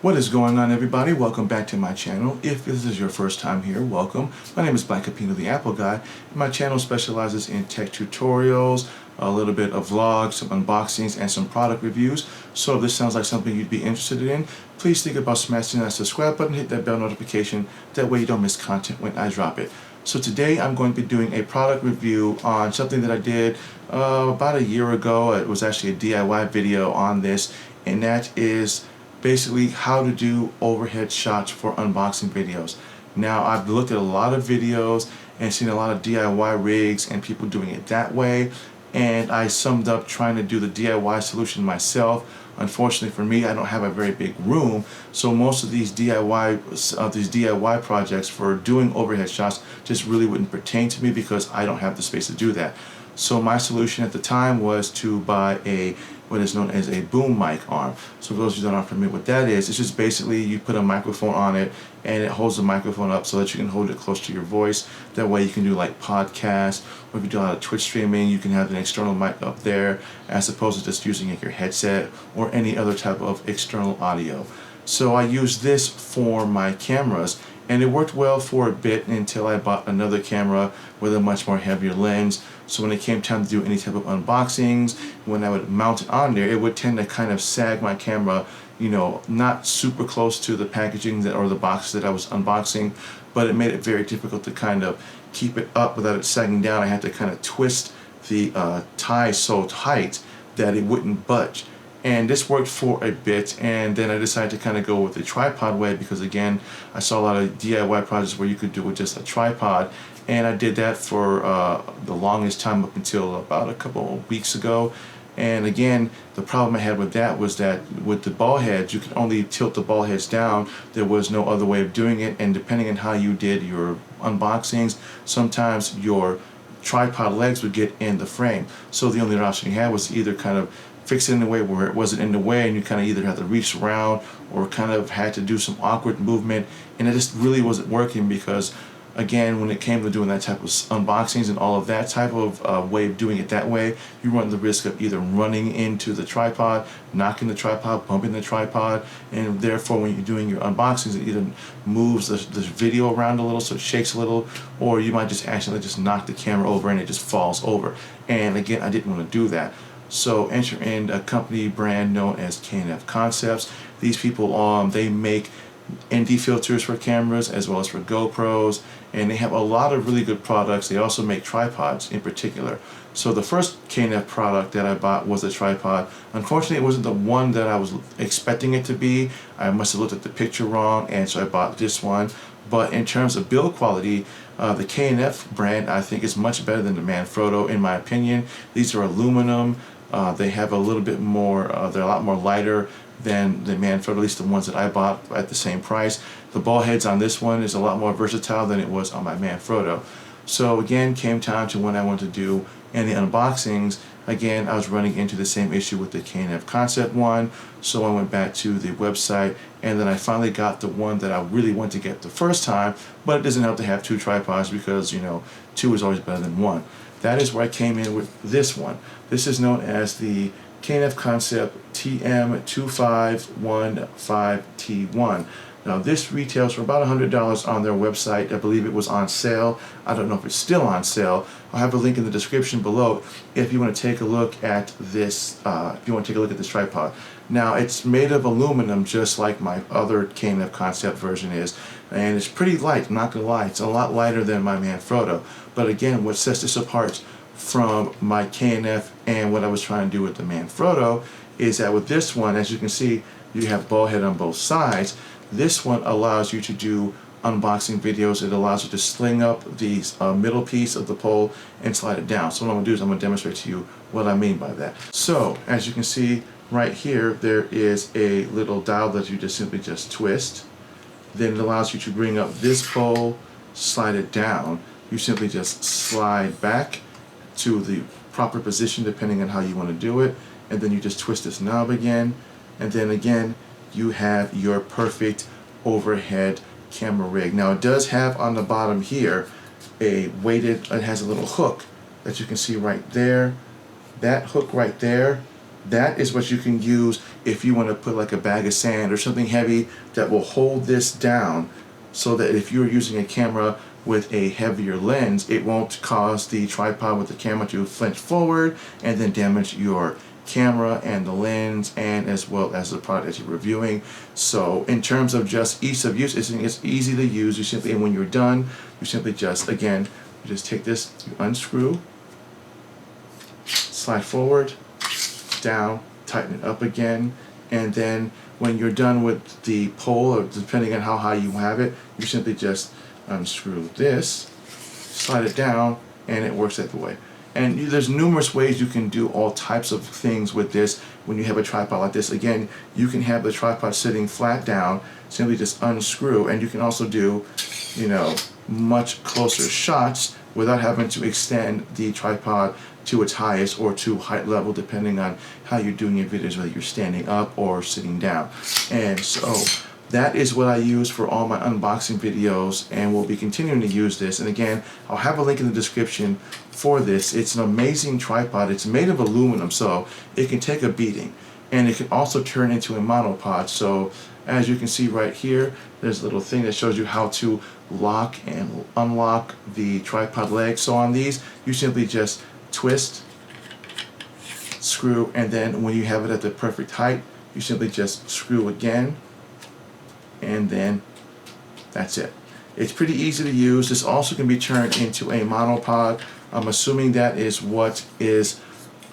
What is going on, everybody? Welcome back to my channel. If this is your first time here, welcome. My name is Black Capino, the Apple Guy. My channel specializes in tech tutorials, a little bit of vlogs, some unboxings, and some product reviews. So if this sounds like something you'd be interested in, please think about smashing that subscribe button, hit that bell notification. That way you don't miss content when I drop it. So today I'm going to be doing a product review on something that I did about a year ago. It was actually a DIY video on this, and that is basically how to do overhead shots for unboxing videos. Now, I've looked at a lot of videos and seen a lot of DIY rigs and people doing it that way, and I summed up trying to do the DIY solution myself. Unfortunately for me, I don't have a very big room, so most of these DIY projects for doing overhead shots just really wouldn't pertain to me because I don't have the space to do that. So my solution at the time was to buy what is known as a boom mic arm. So for those of you that aren't familiar with what that is, it's just basically you put a microphone on it and it holds the microphone up so that you can hold it close to your voice. That way you can do like podcasts, or if you do a lot of Twitch streaming, you can have an external mic up there as opposed to just using your headset or any other type of external audio. So I used this for my cameras, and it worked well for a bit until I bought another camera with a much more heavier lens. So when it came time to do any type of unboxings, when I would mount it on there, it would tend to kind of sag my camera, you know, not super close to the packaging or the box that I was unboxing, but it made it very difficult to kind of keep it up without it sagging down. I had to kind of twist the tie so tight that it wouldn't budge. And this worked for a bit, and then I decided to kind of go with the tripod way because, again, I saw a lot of DIY projects where you could do it with just a tripod, and I did that for the longest time up until about a couple of weeks ago. And again, the problem I had with that was that with the ball heads, you could only tilt the ball heads down. There was no other way of doing it, and depending on how you did your unboxings, sometimes your tripod legs would get in the frame. So the only option you had was either kind of fix it in a way where it wasn't in the way, and you kind of either had to reach around or kind of had to do some awkward movement, and it just really wasn't working because, again, when it came to doing that type of unboxings and all of that type of way of doing it that way, you run the risk of either running into the tripod, knocking the tripod, bumping the tripod, and therefore when you're doing your unboxings, it either moves the video around a little so it shakes a little, or you might just accidentally just knock the camera over and it just falls over. And again, I didn't want to do that. So enter in a company brand known as K&F Concepts. These people, they make ND filters for cameras as well as for GoPros, and they have a lot of really good products. They also make tripods in particular. So the first K&F product that I bought was a tripod. Unfortunately, it wasn't the one that I was expecting it to be. I must have looked at the picture wrong, and so I bought this one. But in terms of build quality, the K&F brand I think is much better than the Manfrotto in my opinion. These are aluminum. They have a little bit more, they're a lot more lighter than the Manfrotto, at least the ones that I bought at the same price. The ball heads on this one is a lot more versatile than it was on my Manfrotto. So again, came time to when I wanted to do any unboxings. Again, I was running into the same issue with the K&F Concept one, so I went back to the website, and then I finally got the one that I really wanted to get the first time, but it doesn't help to have two tripods because, you know, two is always better than one. That is where I came in with this one. This is known as the K&F Concept tm2515t1. Now this retails for about $100 on their website. I believe it was on sale. I don't know if it's still on sale. I'll have a link in the description below if you want to take a look at this. If you want to take a look at this tripod. Now it's made of aluminum, just like my other K&F Concept version is, and it's pretty light. I'm not gonna lie, it's a lot lighter than my Manfrotto. But again, what sets this apart from my K&F and what I was trying to do with the Manfrotto is that with this one, as you can see, you have ball head on both sides. This one allows you to do unboxing videos. It allows you to sling up the middle piece of the pole and slide it down. So what I'm going to do is I'm going to demonstrate to you what I mean by that. So as you can see right here, there is a little dial that you just simply twist. Then it allows you to bring up this pole, slide it down. You simply just slide back to the proper position depending on how you want to do it, and then you just twist this knob again, and then again you have your perfect overhead camera rig. Now it does have on the bottom here a weighted, it has a little hook that you can see right there. That hook right there That is what you can use if you want to put like a bag of sand or something heavy that will hold this down, so that if you're using a camera with a heavier lens, it won't cause the tripod with the camera to flinch forward and then damage your camera and the lens, and as well as the product that you're reviewing. So in terms of just ease of use, it's easy to use. You simply, and when you're done, you simply just, again, you just take this, you unscrew, slide forward, down, tighten it up again, and then when you're done with the pole, or depending on how high you have it, you simply just unscrew this, slide it down, and it works that way. And there's numerous ways you can do all types of things with this when you have a tripod like this. Again, you can have the tripod sitting flat down, simply just unscrew, and you can also do, you know, much closer shots without having to extend the tripod to its highest or to height level, depending on how you're doing your videos, whether you're standing up or sitting down. And so that is what I use for all my unboxing videos, and we'll be continuing to use this. And again, I'll have a link in the description for this. It's an amazing tripod. It's made of aluminum, so it can take a beating, and it can also turn into a monopod. So as you can see right here, there's a little thing that shows you how to lock and unlock the tripod leg. So on these, you simply just twist, screw, and then when you have it at the perfect height, you simply just screw again, and then that's it. It's pretty easy to use. This also can be turned into a monopod. I'm assuming that is what is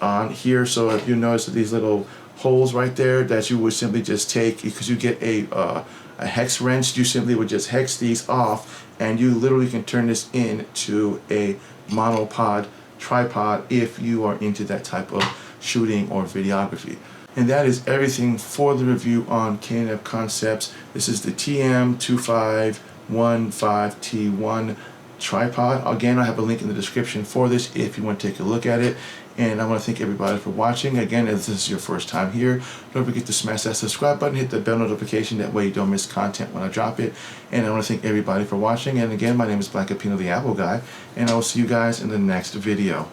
on here. So if you notice these little holes right there, that you would simply just take, because you get a hex wrench, you simply would just hex these off, and you literally can turn this into a monopod tripod if you are into that type of shooting or videography. And that is everything for the review on K&F Concepts. This is the tm2515t1 tripod. Again, I have a link in the description for this if you want to take a look at it. And I want to thank everybody for watching. Again, if this is your first time here, don't forget to smash that subscribe button, hit the bell notification, that way you don't miss content when I drop it. And I want to thank everybody for watching. And again, my name is Black Apino the Apple Guy, and I will see you guys in the next video.